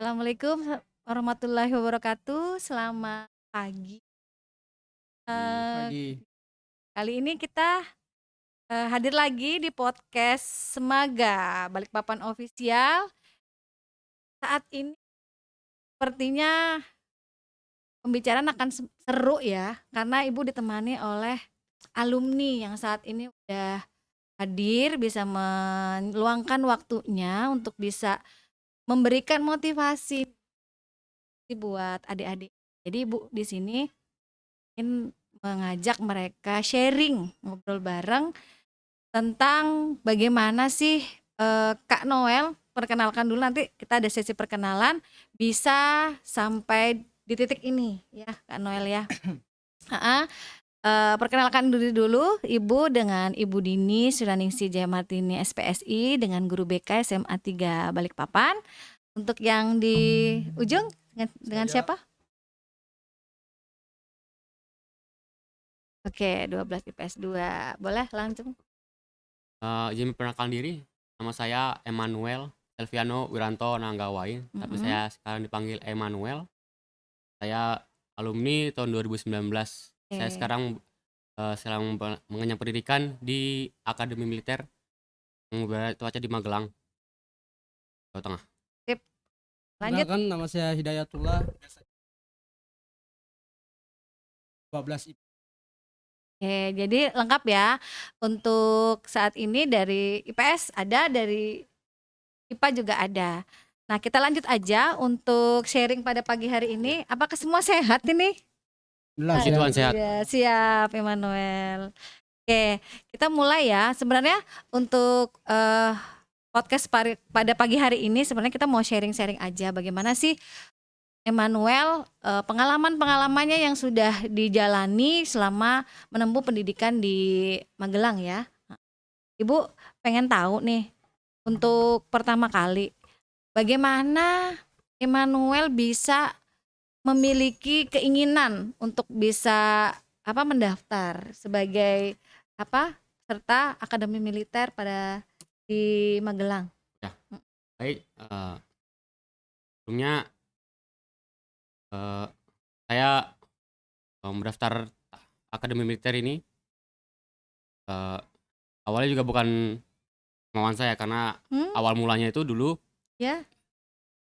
Assalamualaikum warahmatullahi wabarakatuh. Selamat pagi. Di Eee, pagi. Kali ini kita, hadir lagi di podcast Semaga Balikpapan Official. Saat ini sepertinya pembicaraan akan seru ya, karena Ibu ditemani oleh alumni yang saat ini udah hadir, bisa meluangkan waktunya untuk bisa memberikan motivasi buat adik-adik. Jadi Ibu di sini ingin mengajak mereka sharing, ngobrol bareng tentang bagaimana sih, Kak Noel, perkenalkan dulu, nanti kita ada sesi perkenalan, bisa sampai di titik ini ya Kak Noel ya. Heeh, perkenalkan diri dulu, Ibu dengan Ibu Dini Suraningsi Jayamartini SPSI dengan guru BK SMA 3 Balikpapan. Untuk yang di ujung dengan Saya siapa? Oke, 12 IPS 2. Boleh langsung? izin memperkenalkan diri, nama saya Emanuel Elviano Wiranto Nanggawain, tapi Mhm. saya sekarang dipanggil Emanuel. Saya alumni tahun 2019. Saya Oke, sekarang, sedang mengenyam pendidikan di Akademi Militer Pengubah Cuaca di Magelang, Jawa Tengah. sip, lanjut. Perkenalkan nama saya Hidayatullah, biasa 12 IP. Oke, jadi lengkap ya. Untuk saat ini dari IPS ada, dari IPA juga ada. Nah, kita lanjut aja untuk sharing pada pagi hari Ya, ini. Apakah semua sehat ini? Alhamdulillah puji sehat. Tuhan sehat. Ya, siap, Emmanuel. Oke, kita mulai ya. Sebenarnya untuk podcast pada pagi hari ini sebenarnya kita mau sharing-sharing aja bagaimana sih Emmanuel, pengalaman-pengalamannya yang sudah dijalani selama menempuh pendidikan di Magelang ya. Ibu pengen tahu nih, untuk pertama kali, bagaimana Emmanuel bisa memiliki keinginan untuk bisa mendaftar sebagai peserta Akademi Militer pada di Magelang? Ya, baik, sebelumnya, eee, saya, mendaftar Akademi Militer ini, eee, awalnya juga bukan kemauan saya, karena Hmm, awal mulanya itu dulu ya?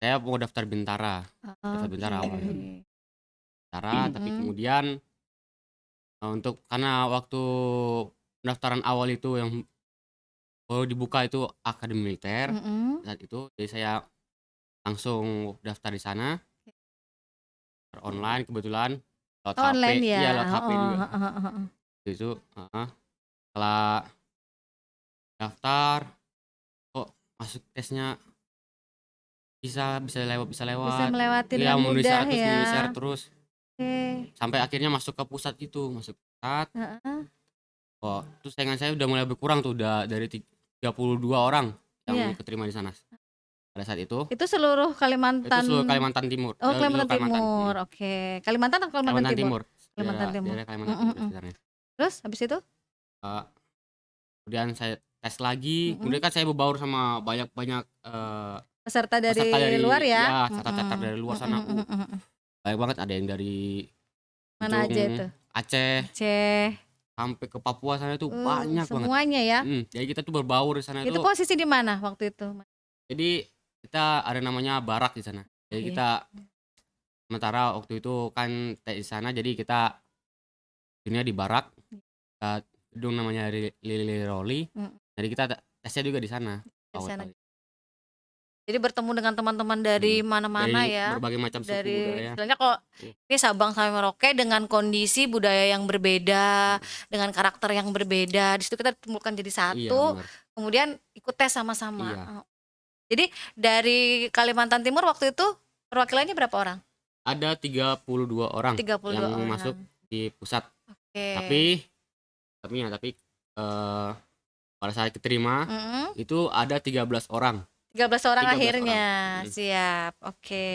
saya mau daftar Bintara Oke. awalnya. Tapi Mhm, kemudian, karena waktu pendaftaran awal itu yang baru dibuka itu Akademi Militer, mhm. saat itu jadi saya langsung daftar di sana, daftar online kebetulan, lewat Oh, HP, online ya? iya lewat HP Heeh juga, heeh heeh heeh. itu heeh, setelah daftar, kok masuk tesnya bisa bisa Bisa lewat, melewati iya dengan mudah memenuhi ya? syarat terus, Oke. sampai akhirnya masuk ke pusat itu, masuk pusat. Heeh. Oh, terus saingan saya udah mulai berkurang tuh, udah dari 32 orang yang Iya. keterima di sana pada saat itu. Itu seluruh Itu Kalimantan. seluruh Kalimantan Timur, Oh, seluruh Kalimantan Kalimantan, Timur, oke. Kalimantan atau Kalimantan Kalimantan Timur? Timur, Kalimantan daerah Timur. daerah Kalimantan Mhm Timur mhm. sekitarnya. Terus habis itu? Eee, Kemudian saya tes lagi, Mhm. kemudian kan saya berbaur sama banyak, Peserta peserta dari luar dari, ya? ya cacar-cacar Mhm. dari luar Mhm sana, mhm mhm mhm. banyak banget, ada yang dari Mana aja ujung itu? Aceh Aceh. sampai ke Papua sana tuh banyak banget. Semuanya ya? Jadi kita tuh berbaur di sana Itu itu, posisi di mana waktu itu? jadi kita ada namanya barak di sana. Jadi Iya. kita sementara waktu itu kan tes di sana, jadi kita ini di barak, gedung namanya Lili Roli, Mhm. jadi kita tesnya juga di sana Di awal sana. kali. Jadi bertemu dengan teman-teman dari mana-mana Dari ya, berbagai macam suku dari budaya. istilahnya kalau Iya, ini Sabang sampai Merauke dengan kondisi budaya yang berbeda, mhm, dengan karakter yang berbeda, di situ kita ditemukan jadi iya satu, bener, kemudian ikut tes sama-sama. iya. Jadi dari Kalimantan Timur waktu itu perwakilannya berapa orang? Ada 32 orang yang 32 masuk orang. di pusat, Oke. tapi pada saat keterima Mhm, itu ada 13 orang, 13 orang 13 orang, akhirnya, mhm, siap, oke.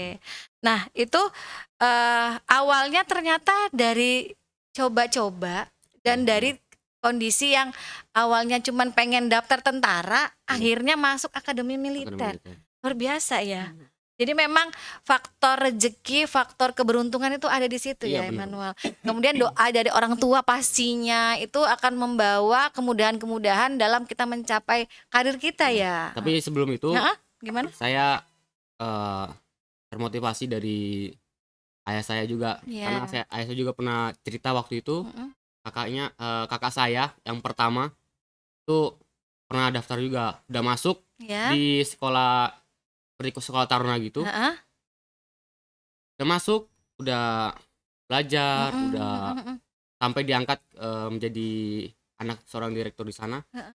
Nah itu, awalnya ternyata dari coba-coba dan iya bener, dari kondisi yang awalnya cuman pengen daftar tentara, iya, akhirnya masuk Akademi Akademi Militer. Militer. Luar biasa ya. Jadi memang faktor rezeki, faktor keberuntungan itu ada di situ Iya ya, benar. Emmanuel. Kemudian doa dari orang tua pastinya itu akan membawa kemudahan-kemudahan dalam kita mencapai karir kita Iya. ya. Tapi sebelum itu Heeh, gimana? saya eh, termotivasi dari ayah saya juga karena Iya. ayah saya juga pernah cerita waktu itu Mm-mm. kakak saya yang pertama itu pernah daftar juga udah masuk Ya. di sekolah seperti sekolah taruna gitu Heeh. udah masuk udah belajar Mm-mm, udah mm-mm, sampai diangkat menjadi anak seorang direktur di sana Heeh.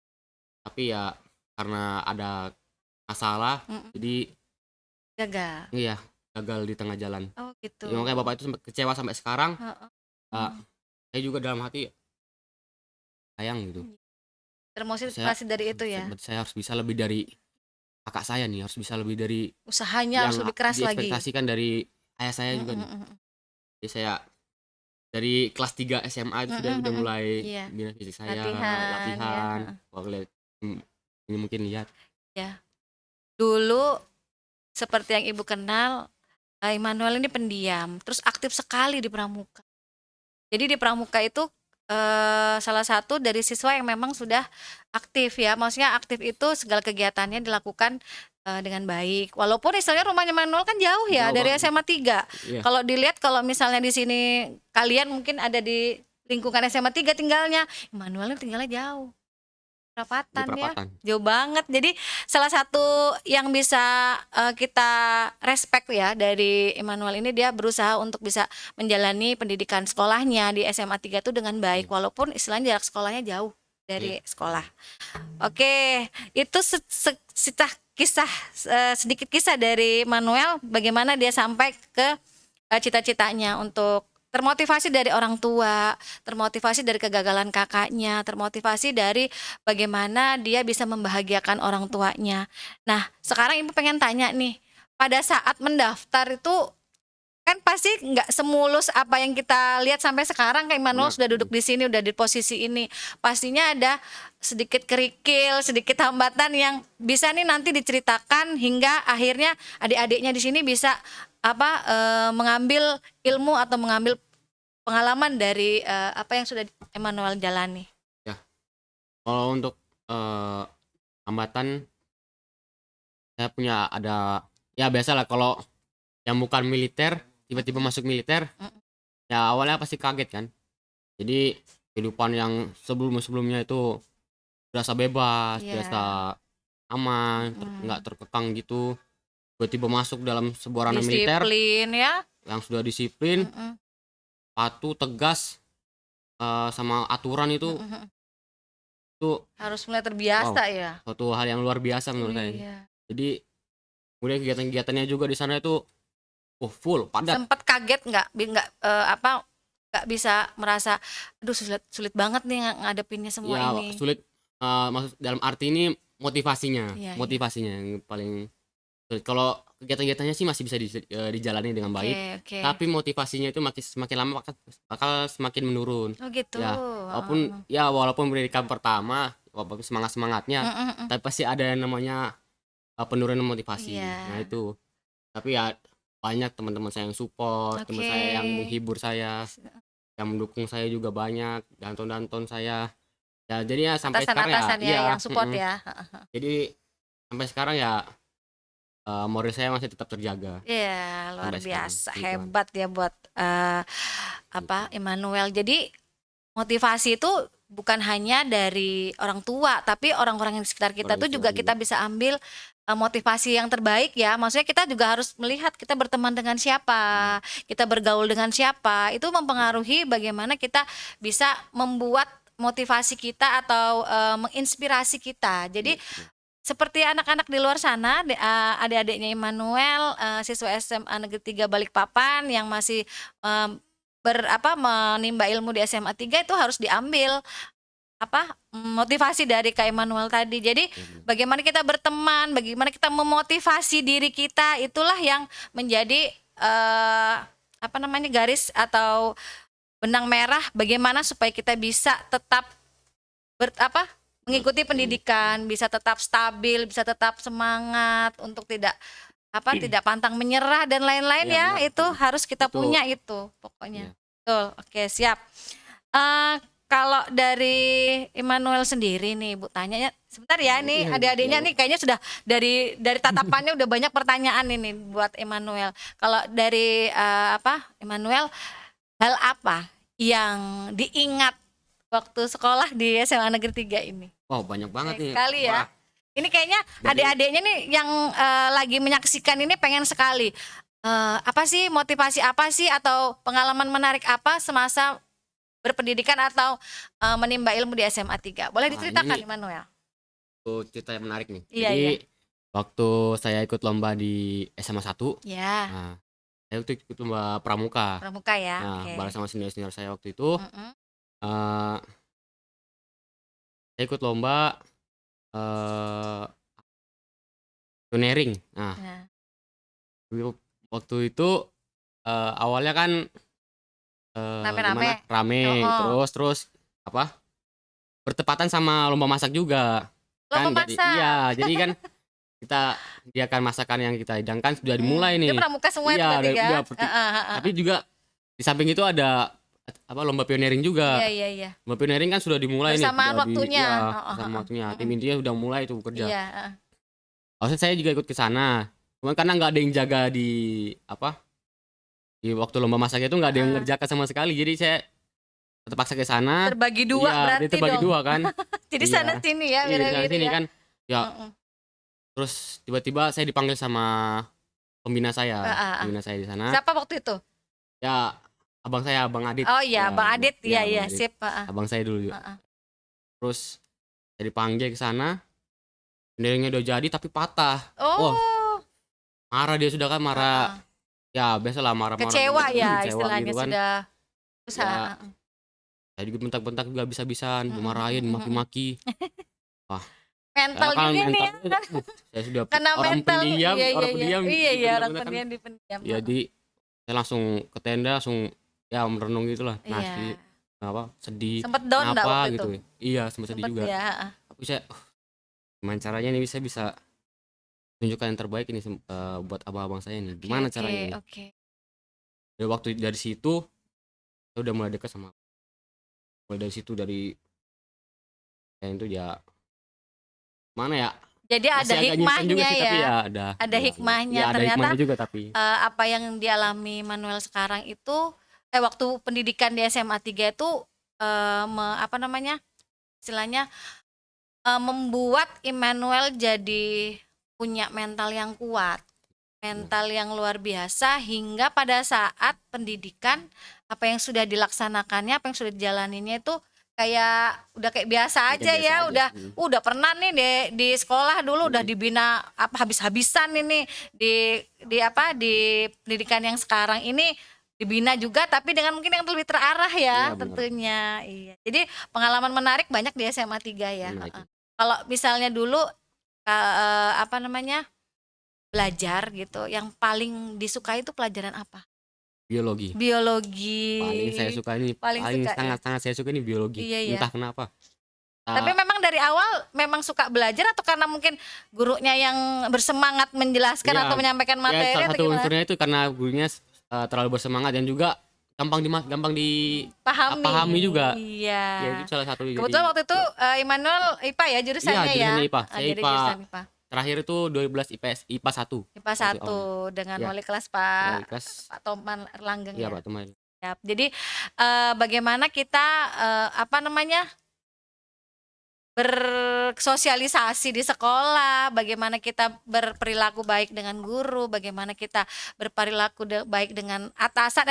tapi ya karena ada masalah Mm-mm. jadi Gagal. iya gagal di tengah jalan. Oh gitu. Ya, makanya bapak itu sampai kecewa sampai sekarang. Heeh. Uh, saya juga dalam hati sayang gitu. Saya Termotivasi dari itu ya. saya harus bisa lebih dari kakak saya nih, harus bisa lebih dari Usahanya yang harus lebih keras lagi. diekspektasikan dari ayah saya juga Mm-mm, nih. mm-mm. Jadi saya dari kelas 3 SMA itu Mm-mm, udah mm-mm. mulai Iya. bina fisik saya, Latihan ya. latihan. Heeh. Kalau lihat ini mungkin lihat Ya. Dulu seperti yang Ibu kenal, Immanuel ini pendiam, terus aktif sekali di pramuka. Jadi di pramuka itu salah satu dari siswa yang memang sudah aktif ya, maksudnya aktif itu segala kegiatannya dilakukan dengan baik. Walaupun istilahnya rumahnya Immanuel kan jauh ya jauh dari banget. SMA 3. Iya. Kalau dilihat kalau misalnya di sini kalian mungkin ada di lingkungan SMA 3 tinggalnya, Immanuel ini tinggalnya jauh. Di Perapatan ya. perapatan. Jauh banget. Jadi salah satu yang bisa kita respect ya dari Immanuel ini, dia berusaha untuk bisa menjalani pendidikan sekolahnya di SMA 3 itu dengan baik walaupun istilahnya jarak sekolahnya jauh dari sekolah. Oke, itu kisah sedikit kisah dari Immanuel bagaimana dia sampai ke cita-citanya untuk termotivasi dari orang tua, termotivasi dari kegagalan kakaknya, termotivasi dari bagaimana dia bisa membahagiakan orang tuanya. Nah, sekarang Ibu pengen tanya nih, pada saat mendaftar itu kan pasti nggak semulus apa yang kita lihat sampai sekarang. Kayak Immanuel Benar. sudah duduk di sini, udah di posisi ini, pastinya ada sedikit kerikil, sedikit hambatan yang bisa nih nanti diceritakan hingga akhirnya adik-adiknya di sini bisa mengambil ilmu atau mengambil pengalaman dari apa yang sudah Immanuel jalani. Ya. Kalau untuk hambatan saya punya ada ya biasalah kalau yang bukan militer tiba-tiba masuk militer ya awalnya pasti kaget kan. Jadi kehidupan yang sebelumnya itu berasa bebas, Iya. berasa aman, nggak terkekang gitu. Tiba-tiba masuk dalam sebuah ranah militer Disiplin ya. yang sudah disiplin, patuh, tegas, sama aturan itu Harus mulai terbiasa ya. suatu hal yang luar biasa menurut saya. Iya. Jadi kemudian kegiatan-kegiatannya juga di sana itu full padat. Sempat kaget nggak nggak bisa merasa aduh sulit banget nih ngadepinnya semua Ya ini. sulit maksud dalam arti ini motivasinya. Iya, iya. Motivasinya yang paling sulit. Kalau kegiatan-kegiatannya sih masih bisa dijalani dengan baik. Oke. Tapi motivasinya itu semakin lama bakal semakin menurun. Oh gitu. Ya, walaupun pendidikan pertama, walaupun semangat-semangatnya, tapi pasti ada yang namanya penurunan motivasi. Iya. Nah itu. Tapi ya banyak teman-teman saya yang support, teman Oke. saya yang menghibur saya, yang mendukung saya juga banyak, danton saya. Ya jadi ya sampai sekarang Atasan-atasan ya, yang support ya. jadi sampai sekarang ya moral saya masih tetap terjaga. Iya, luar Sampai biasa, sekarang, gitu. hebat ya buat Immanuel. Jadi motivasi itu bukan hanya dari orang tua, tapi orang-orang yang di sekitar kita Orang tuh tua juga juga. kita bisa ambil motivasi yang terbaik ya. Maksudnya kita juga harus melihat kita berteman dengan siapa, kita bergaul dengan siapa. Itu mempengaruhi bagaimana kita bisa membuat motivasi kita atau menginspirasi kita. Jadi seperti anak-anak di luar sana, adik-adiknya Immanuel, siswa SMA Negeri 3 Balikpapan yang masih menimba ilmu di SMA 3 itu harus diambil motivasi dari Kak Immanuel tadi. Jadi bagaimana kita berteman, bagaimana kita memotivasi diri kita, itulah yang menjadi garis atau benang merah bagaimana supaya kita bisa tetap mengikuti pendidikan, bisa tetap stabil, bisa tetap semangat untuk tidak tidak pantang menyerah dan lain-lain Iya, ya. benar. Itu harus kita Itu. punya itu pokoknya. Iya. Betul. Oke, siap. Kalau dari Immanuel sendiri nih, Bu, tanya sebentar ya, nih Iya, adik-adiknya iya, Bu. nih kayaknya sudah dari tatapannya udah banyak pertanyaan ini buat Immanuel. Kalau dari Immanuel, hal apa yang diingat waktu sekolah di SMA Negeri 3 ini? Wow, banyak banget nih. Sekali ya. Wah, Ini kayaknya Jadi- adik-adiknya nih yang lagi menyaksikan ini pengen sekali. Apa sih motivasi apa sih atau pengalaman menarik apa semasa berpendidikan atau menimba ilmu di SMA 3? Boleh Wah, diceritakan, ini- Immanuel? itu cerita yang menarik nih. Iya, Jadi iya. waktu saya ikut lomba di SMA 1, Ya, nah, saya waktu ikut lomba pramuka. pramuka ya. Nah, Oke. bareng sama senior-senior saya waktu itu, Mm-mm. eh saya ikut lomba pioneering. Nah, Nah, waktu itu awalnya kan rame-rame. gimana? Rame, Oh. terus apa? Bertepatan sama lomba masak juga. Lomba Jadi masak. iya, jadi kan kita sediakan masakan yang kita hidangkan sudah dimulai Itu nih. pramuka semua itu Iya, berarti ya? udah, tapi juga di samping itu ada lomba pioneering juga. Iya, iya. Lomba pioneering kan sudah dimulai nih. Bersamaan Sudah waktunya. Iya, Oh, sama waktunya. Mm-mm. Tim intinya udah mulai tuh bekerja. Iya. Maksudnya saya juga ikut ke sana. Cuman karena nggak ada yang jaga di di waktu lomba masak itu nggak ada yang ngerjakan sama sekali. Jadi saya terpaksa ke sana. Terbagi dua Iya, berarti dia terbagi dong. dua kan. Jadi Iya. sana sini ya, Iya, di sana beda-beda sini ya. kan. Ya, Mm-mm. terus tiba-tiba saya dipanggil sama pembina saya. Pembina saya di sana. Siapa waktu itu? Ya, abang saya, Bang Adit. Oh iya, Ya, Bang Adit. ya, Iya, Bang Adit. sip. Abang saya dulu juga. Terus saya dipanggil ke sana. Benderanya udah jadi tapi patah. Oh. Marah dia sudah kan, marah. Ya, biasalah marah-marah. Kecewa ya Kecewa istilahnya gitu kan. sudah usaha. Ya, saya juga bentak-bentak juga bisa-bisan, dimarahin, maki-maki. Mental Kan juga nih ya. mentalnya, saya sudah Karena orang mental. pendiam, Iya, orang pendiam. orang bener-bener kan. pendiam dipendam. Jadi saya langsung ke tenda, langsung ya merenung gitulah. Iya. Sedih. Sempet down enggak Kenapa waktu gitu. itu? Iya, sempat sedih Sempet juga. ya. Aku saya gimana caranya nih saya bisa tunjukkan yang terbaik ini buat abang-abang saya nih. Gimana caranya ini? Oke. Dari situ saya udah mulai dekat sama. Mulai dari situ, dari yang itu ya mana ya? Jadi ada Masih agak nyimpen juga hikmahnya sih, tapi ya. ya Ada hikmahnya. Ya, ada Ternyata hikmahnya juga tapi. apa yang dialami Manuel sekarang itu waktu pendidikan di SMA 3 itu istilahnya membuat Immanuel jadi punya mental yang kuat, mental yang luar biasa, hingga pada saat pendidikan apa yang sudah dilaksanakannya, apa yang sudah dijalaninya itu udah kayak biasa aja ya, udah pernah nih di sekolah dulu udah dibina habis-habisan ini di pendidikan yang sekarang ini dibina juga, tapi dengan mungkin yang lebih terarah ya, Iya, tentunya. Iya. Jadi pengalaman menarik banyak di SMA 3 ya. Kalau misalnya dulu belajar gitu, yang paling disukai itu pelajaran apa? Biologi. Paling saya suka ini, sangat-sangat saya suka ini biologi. Iya. Entah kenapa. Tapi memang dari awal memang suka belajar atau karena mungkin gurunya yang bersemangat menjelaskan atau menyampaikan materi salah atau satu gimana? unsurnya itu karena gurunya terlalu bersemangat dan juga gampang dipahami juga. Iya. Ya, itu salah satu. Kebetulan waktu itu Immanuel IPA ya jurusannya ya. Jurusannya IPA. Saya Jadi IPA. jurusan IPA. Terakhir itu 2012 IPA 1. IPA 1 dengan wali kelas Pak Toman Erlanggeng ya. ya. Pak Toman. Jadi bagaimana kita bersosialisasi di sekolah, bagaimana kita berperilaku baik dengan guru, bagaimana kita berperilaku baik dengan atasan,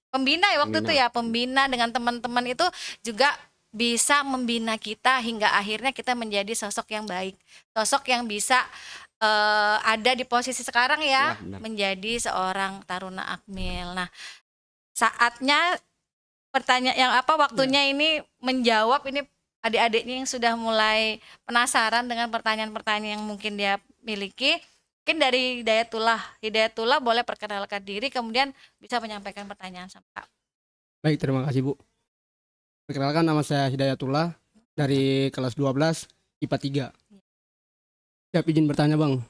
pembina ya waktu itu ya, pembina dengan teman-teman itu juga bisa membina kita hingga akhirnya kita menjadi sosok yang baik, sosok yang bisa ada di posisi sekarang ya, menjadi seorang Taruna Akmil. Nah, saatnya waktunya ini menjawab ini adik-adiknya yang sudah mulai penasaran dengan pertanyaan-pertanyaan yang mungkin dia miliki. Mungkin dari Hidayatullah boleh perkenalkan diri, kemudian bisa menyampaikan pertanyaan sama Kak. Baik, terima kasih Bu. Perkenalkan, nama saya Hidayatullah dari kelas 12 IPA 3. Siap izin bertanya Bang.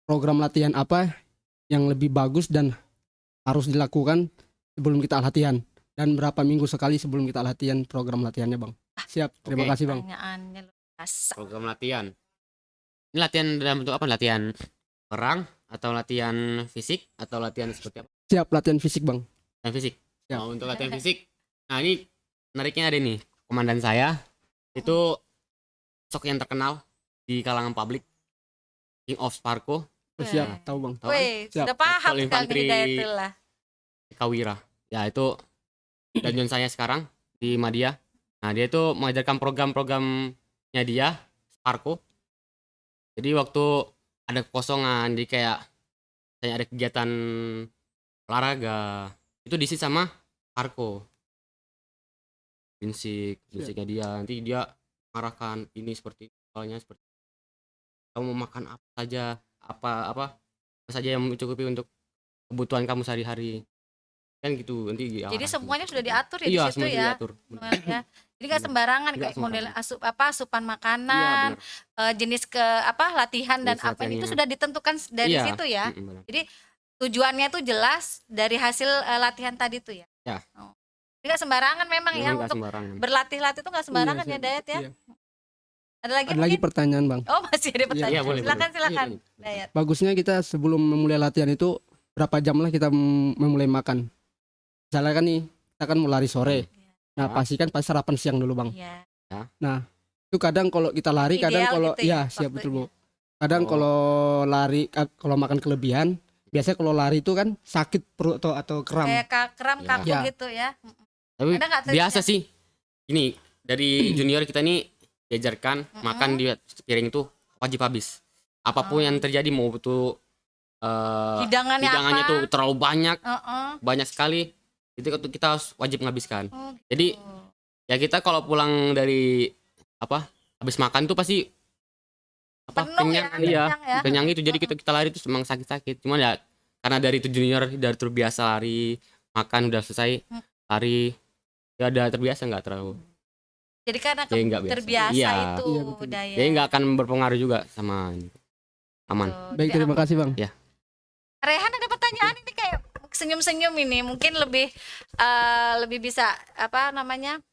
program latihan apa yang lebih bagus dan harus dilakukan sebelum kita latihan, dan berapa minggu sekali sebelum kita latihan program latihannya Bang. Siap, terima Oke. kasih Bang. Pertanyaannya luar biasa. Program latihan. Ini latihan dalam bentuk apa? Latihan perang atau latihan fisik atau latihan seperti apa? Siap, latihan fisik Bang. Latihan fisik. Siap. Nah, untuk latihan fisik. Nah, ini menariknya ada nih. Komandan saya itu sosok yang terkenal di kalangan publik, King of Sparko, Oh, siap, tahu Bang. tahu kan? Wih, Siap. sudah paham Letkol sekali Infanteri Hidayatullah. Kawira. Ya, itu danjon saya sekarang di Madia. Nah, dia itu mengajarkan program-programnya dia, Sparko. Jadi waktu ada kekosongan, jadi kayak saya ada kegiatan olahraga, itu diisi sama Sparko. Prinsipnya dia, nanti dia mengarahkan ini seperti soalnya seperti kamu mau makan apa saja, apa saja yang mencukupi untuk kebutuhan kamu sehari-hari. Kan gitu, nanti Jadi diarahkan semuanya sudah seperti itu. diatur ya di Iya, situ semua ya. diatur. Benar ya. Jadi nggak sembarangan Nggak kayak model sembarangan. asupan Iya, makanan, benar. jenis latihan dan Jenis apa ini itu latihannya. sudah ditentukan dari Iya. situ ya. Benar. Jadi tujuannya tuh jelas dari hasil latihan tadi tuh ya. Ya. Oh. Jadi nggak sembarangan memang ya Memang nggak untuk sembarangan. berlatih-latih tuh nggak sembarangan Iya, ya siap. Dayat ya. Iya. Ada lagi Ada lagi mungkin? pertanyaan Bang. Oh masih ada pertanyaan. Iya, boleh. Silakan boleh. silakan Iya, Dayat. Bagusnya kita sebelum memulai latihan itu berapa jam lah kita memulai makan. Misalnya kan nih, kita kan mau lari sore. Nah, Ya. pastikan pas sarapan siang dulu Bang. Iya. Itu kadang kalau kita lari, kadang Ideal kalau gitu ya, iya siap betul Bu. waktunya. Kadang Oh. kalau lari, kalau makan kelebihan, biasanya kalau lari itu kan sakit perut atau kram. Kayak kram Ya. kaku Ya. gitu ya. Tapi Ada nggak biasa triknya? sih. Ini dari junior kita nih diajarkan makan di piring tuh wajib habis. Apapun yang terjadi, mau itu Hidangannya hidangannya apa? tuh terlalu banyak, Heeh. banyak sekali. Itu kita harus wajib menghabiskan. Oh, gitu. Jadi ya kita kalau pulang dari habis makan tuh pasti Penuh ya, kenyang, iya, kenyang ya. kenyang itu. Jadi kita lari tuh emang sakit-sakit. Cuman ya karena dari itu junior dari terbiasa lari, makan udah selesai lari, ya udah terbiasa, nggak terlalu. Jadi karena Jadi nggak biasa. terbiasa Iya. itu Iya, betul. budaya. Jadi nggak akan berpengaruh juga sama ini. Aman. Tuh, Baik, jadi terima aman. kasih Bang. Ya. Rehan ada pertanyaan ini kayak senyum-senyum ini, mungkin lebih bisa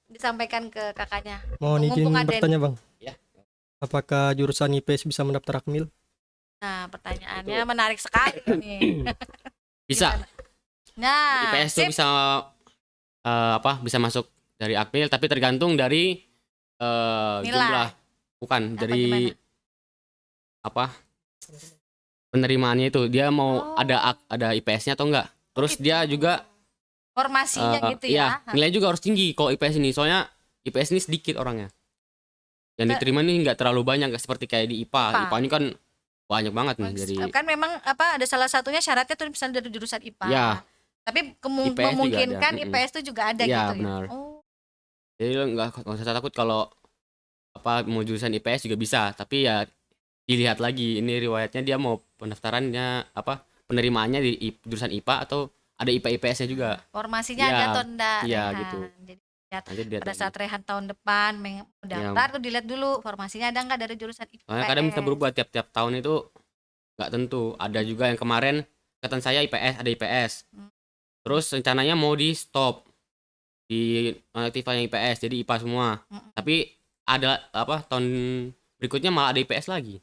disampaikan ke kakaknya. Mohon izin Mumpung ada bertanya Bang. Ya. Apakah jurusan IPS bisa mendaftar Akmil? Nah, pertanyaannya menarik sekali ini. Bisa. Nah, IPS tuh sip. bisa bisa masuk dari Akmil, tapi tergantung dari Nilai. jumlah, bukan dari penerimaannya itu. Dia mau Oh. ada IPS-nya atau enggak. Terus gitu. dia juga Formasinya gitu ya. nilai juga harus tinggi kalau IPS ini. Soalnya IPS ini sedikit orangnya. Yang diterima ini nggak terlalu banyak, nggak seperti kayak di IPA. IPA ini kan banyak banget nih dari Kan memang ada salah satunya syaratnya tuh misalnya dari jurusan IPA. Ya. Tapi IPS juga memungkinkan ada. IPS itu juga ada Iya, gitu benar. ya. Oh, Jadi lo nggak usah takut kalau mau jurusan IPS juga bisa, tapi ya dilihat lagi ini riwayatnya, dia mau pendaftarannya penerimaannya di jurusan IPA atau ada IPA IPS-nya juga. formasinya Iya, ada atau enggak, iya, Rehan. gitu. Jadi Nanti dilihat pada lagi. saat Rehan tahun depan mendaftar tuh dilihat dulu formasinya ada enggak dari jurusan IPS. Soalnya kadang bisa berubah tiap tahun itu, nggak tentu. Ada juga yang kemarin kata saya IPS, ada IPS. Terus rencananya mau di stop di nonaktifnya IPS, jadi IPA semua. Tapi ada tahun berikutnya malah ada IPS lagi.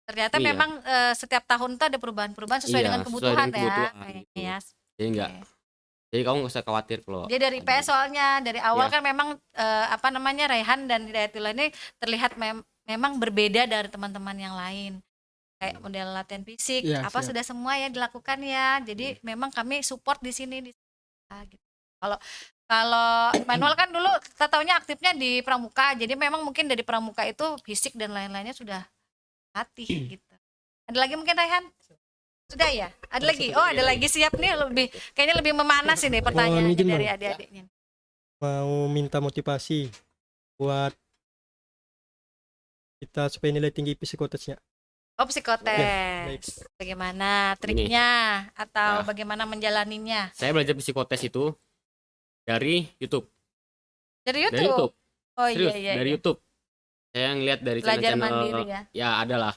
Ternyata Iya. memang setiap tahun tuh ada perubahan-perubahan sesuai Iya, dengan sesuai kebutuhan dengan ya. kebutuhan, Kayaknya gitu. ya. Jadi enggak. Oke. Jadi kamu nggak usah khawatir kalau Dia dari IPS soalnya dari awal Iya. kan memang Rehan dan Hidayatullah ini terlihat memang berbeda dari teman-teman yang lain. Kayak model latihan fisik, Iya, siap. sudah semua ya dilakukan ya. Jadi memang kami support di sini gitu. Kalau Manuel kan dulu kita taunya aktifnya di pramuka. Jadi memang mungkin dari pramuka itu fisik dan lain-lainnya sudah latih gitu. Ada lagi mungkin Rehan? Sudah ya? Ada lagi? Oh, ada lagi, siap nih, kayaknya lebih memanas ini pertanyaannya izin, dari Bang. adik-adiknya. Mau minta motivasi buat kita supaya nilai tinggi psikotesnya. Oh, psikotes. Baik. Bagaimana triknya atau Nah. bagaimana menjalaninya? saya belajar psikotes itu dari YouTube. Dari Dari YouTube. YouTube. Oh Serius, iya. dari YouTube. Saya ngeliat dari Belajar channel-channel mandiri ya. ya adalah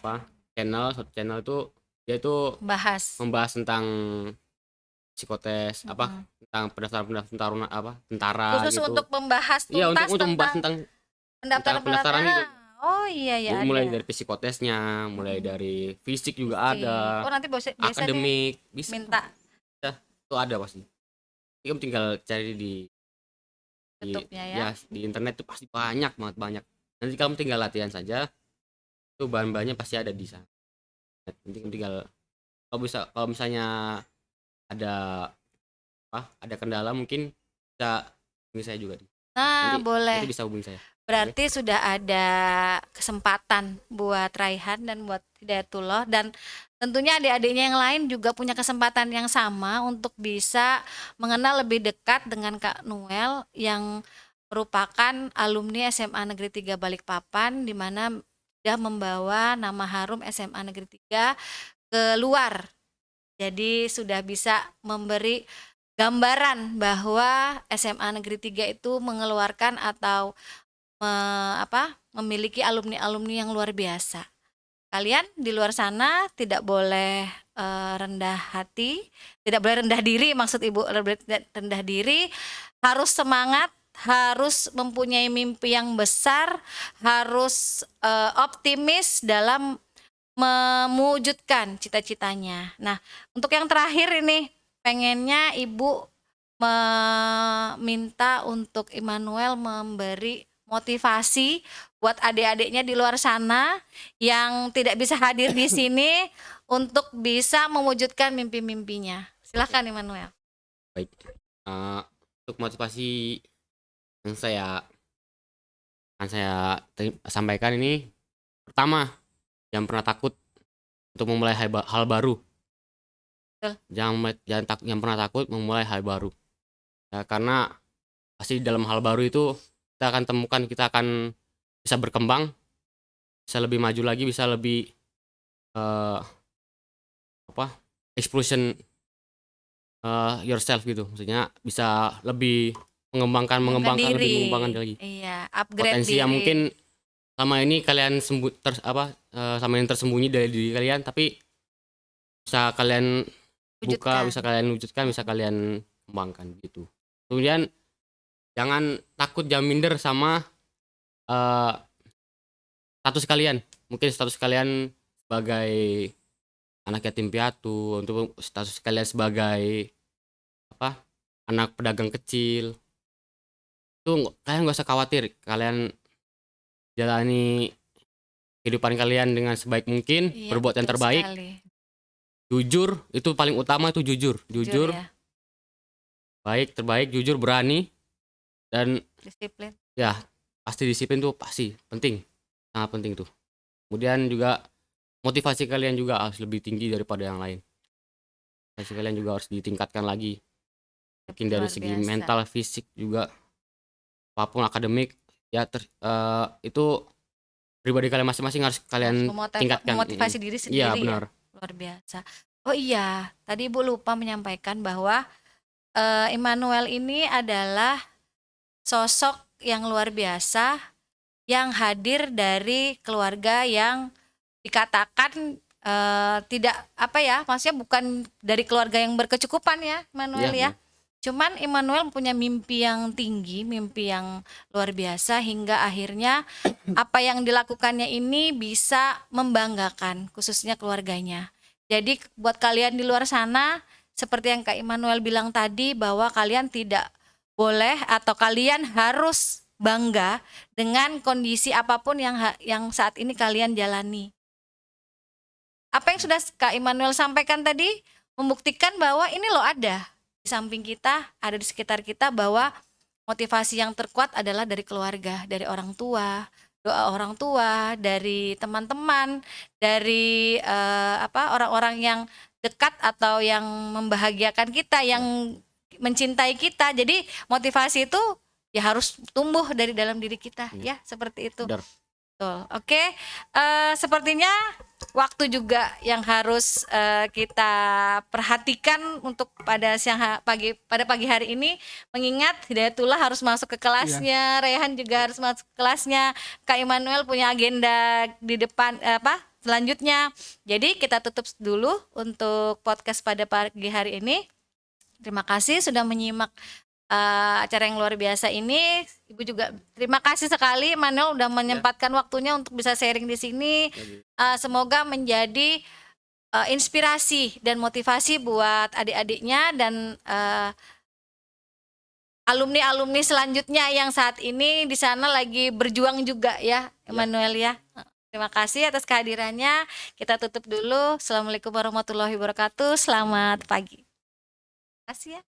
satu channel itu dia itu Bahas. membahas tentang psikotes Mm-mm. tentang pendaftaran taruna tentara Khusus gitu. untuk membahas Iya, tuntas untuk membahas tentang tentang pendaftaran pendaftaran. itu. Oh iya ya Mulai ada. dari psikotesnya, mulai Mm-mm. dari fisik juga Fisik. ada, Oh nanti biasanya akademik bisa minta itu ada pasti. Jadi kamu tinggal cari di YouTube-nya ya. ya di internet tuh pasti banyak banget. Nanti kamu tinggal latihan saja. Itu bahan-bahannya pasti ada di sana. Nanti kamu tinggal kalau misalnya ada ada kendala mungkin bisa hubungi saya juga. Nah, Nanti boleh. bisa hubungi saya. Berarti sudah ada kesempatan buat Raihan dan buat Hidayatullah, dan tentunya adik-adiknya yang lain juga punya kesempatan yang sama untuk bisa mengenal lebih dekat dengan Kak Nuel yang merupakan alumni SMA Negeri 3 Balikpapan, di mana sudah membawa nama harum SMA Negeri 3 ke luar. Jadi sudah bisa memberi gambaran bahwa SMA Negeri 3 itu mengeluarkan atau memiliki alumni-alumni yang luar biasa. Kalian di luar sana tidak boleh rendah hati, tidak boleh rendah diri, maksud Ibu rendah diri, harus semangat, harus mempunyai mimpi yang besar, harus optimis dalam mewujudkan cita-citanya. Nah, untuk yang terakhir ini pengennya Ibu meminta untuk Immanuel memberi motivasi buat adik-adiknya di luar sana yang tidak bisa hadir di sini untuk bisa mewujudkan mimpi-mimpinya. Silahkan Immanuel. Baik. Untuk motivasi yang saya sampaikan ini, pertama, jangan pernah takut untuk memulai hal baru. Betul. Jangan pernah takut memulai hal baru. Ya, karena pasti dalam hal baru itu kita akan temukan, kita akan bisa berkembang, bisa lebih maju lagi, bisa lebih explosion yourself gitu. Maksudnya bisa lebih mengembangkan diri. lagi. Iya, upgrade Potensi diri. yang mungkin selama ini kalian sama yang tersembunyi dari diri kalian, tapi bisa kalian buka, bisa kalian wujudkan, bisa kalian kembangkan gitu. Kemudian jangan takut, jangan minder sama status kalian. Mungkin status kalian sebagai anak yatim piatu, untuk status kalian sebagai anak pedagang kecil. Itu kalian gak usah khawatir, kalian jalani kehidupan kalian dengan sebaik mungkin, Iya, berbuat yang terbaik. Sekali. Jujur, itu paling utama, itu jujur Ya. baik, terbaik, jujur, berani, dan Disiplin. ya pasti disiplin tuh pasti penting, sangat penting tuh. Kemudian juga motivasi kalian juga harus lebih tinggi daripada yang lain. Motivasi kalian juga harus ditingkatkan lagi, mungkin dari Luar segi biasa. mental, fisik juga, apapun akademik ya, itu pribadi kalian masing-masing harus kalian tingkatkan. Memotivasi diri sendiri. Iya, ya. benar. Luar biasa. Oh iya, tadi Ibu lupa menyampaikan bahwa Immanuel ini adalah sosok yang luar biasa yang hadir dari keluarga yang dikatakan tidak maksudnya bukan dari keluarga yang berkecukupan ya, Immanuel ya. Cuman Immanuel punya mimpi yang tinggi, mimpi yang luar biasa, hingga akhirnya apa yang dilakukannya ini bisa membanggakan khususnya keluarganya. Jadi buat kalian di luar sana, seperti yang Kak Immanuel bilang tadi, bahwa kalian tidak boleh atau kalian harus bangga dengan kondisi apapun yang saat ini kalian jalani. Apa yang sudah Kak Immanuel sampaikan tadi membuktikan bahwa ini loh ada di samping kita, ada di sekitar kita, bahwa motivasi yang terkuat adalah dari keluarga, dari orang tua, doa orang tua, dari teman-teman, dari orang-orang yang dekat atau yang membahagiakan kita, yang mencintai kita. Jadi motivasi itu ya harus tumbuh dari dalam diri kita, ya seperti itu. Benar. Betul. Oke, sepertinya waktu juga yang harus kita perhatikan untuk pada pagi hari ini, mengingat Hidayatullah harus masuk ke kelasnya, Raihan juga harus masuk ke kelasnya, Kak Immanuel punya agenda di depan selanjutnya. Jadi kita tutup dulu untuk podcast pada pagi hari ini. Terima kasih sudah menyimak acara yang luar biasa ini. Ibu juga terima kasih sekali Manuel udah menyempatkan waktunya untuk bisa sharing di sini. Semoga menjadi inspirasi dan motivasi buat adik-adiknya dan alumni-alumni selanjutnya yang saat ini di sana lagi berjuang juga ya, Emmanuel ya. Terima kasih atas kehadirannya. Kita tutup dulu. Assalamualaikum warahmatullahi wabarakatuh. Selamat pagi. Terima kasih ya.